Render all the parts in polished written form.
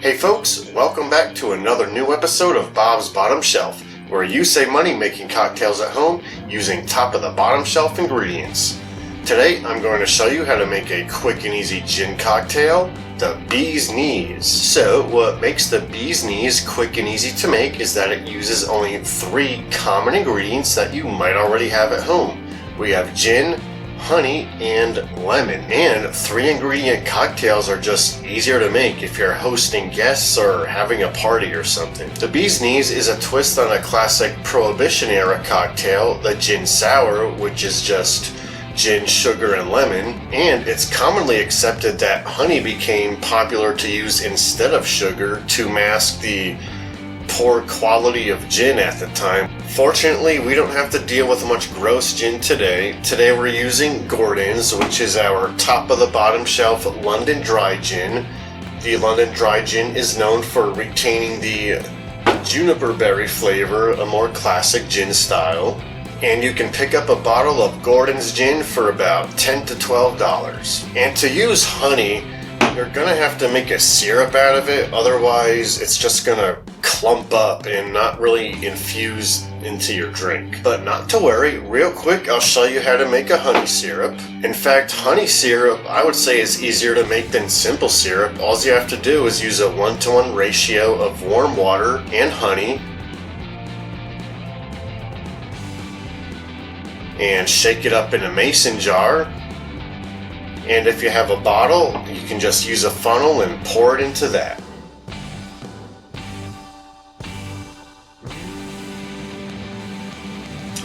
Hey folks, welcome back to another new episode of Bob's Bottom Shelf, where you save money making cocktails at home using top of the bottom shelf ingredients. Today I'm going to show you how to make a quick and easy gin cocktail, the Bee's Knees. So what makes the Bee's Knees quick and easy to make is that it uses only 3 common ingredients that you might already have at home. We have gin, honey, and lemon, and 3 ingredient cocktails are just easier to make if you're hosting guests or having a party or something. The Bee's Knees is a twist on a classic Prohibition era cocktail, the gin sour, which is just gin, sugar, and lemon, and it's commonly accepted that honey became popular to use instead of sugar to mask the poor quality of gin at the time. Fortunately, we don't have to deal with much gross gin today. Today we're using Gordon's, which is our top of the bottom shelf London Dry Gin. The London Dry Gin is known for retaining the juniper berry flavor, a more classic gin style. And you can pick up a bottle of Gordon's gin for about $10 to $12. And to use honey, you're gonna have to make a syrup out of it, otherwise it's just gonna clump up and not really infuse into your drink. But not to worry, real quick I'll show you how to make a honey syrup. In fact, honey syrup I would say is easier to make than simple syrup. All you have to do is use a 1-to-1 ratio of warm water and honey, and shake it up in a mason jar. And if you have a bottle, you can just use a funnel and pour it into that.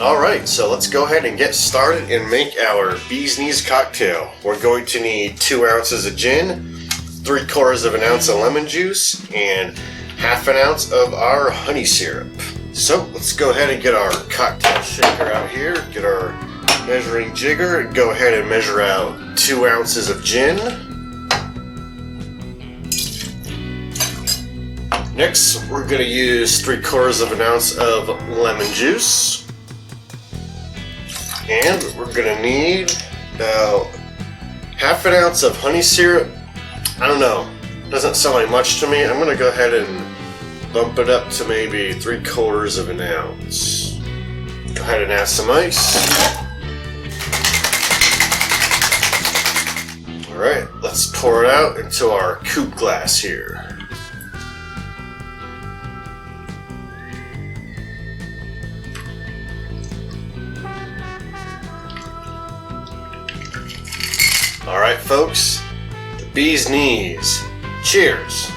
Alright, so let's go ahead and get started and make our Bee's Knees cocktail. We're going to need 2 ounces of gin, 3/4 of an ounce of lemon juice, and 1/2 ounce of our honey syrup. So let's go ahead and get our cocktail shaker out here, get our measuring jigger, and go ahead and measure out 2 ounces of gin. Next, we're going to use 3/4 of an ounce of lemon juice. And we're going to need about 1/2 ounce of honey syrup. I don't know, doesn't sound like much to me. I'm going to go ahead and bump it up to maybe 3/4 of an ounce. Go ahead and add some ice. Alright, let's pour it out into our coupe glass here. Alright folks, the Bee's Knees. Cheers!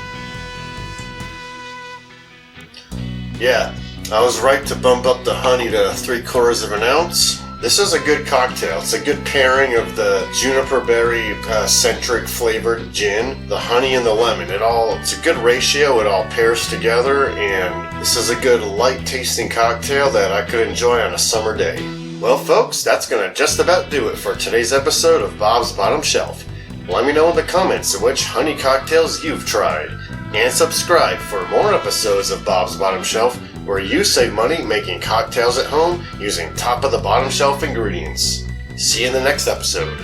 Yeah, I was right to bump up the honey to 3/4 of an ounce. This is a good cocktail. It's a good pairing of the juniper berry centric flavored gin, the honey and the lemon. It's a good ratio. It all pairs together, and this is a good light tasting cocktail that I could enjoy on a summer day. Well folks, that's gonna just about do it for today's episode of Bob's Bottom Shelf. Let me know in the comments which honey cocktails you've tried, and subscribe for more episodes of Bob's Bottom Shelf, where you save money making cocktails at home using top of the bottom shelf ingredients. See you in the next episode.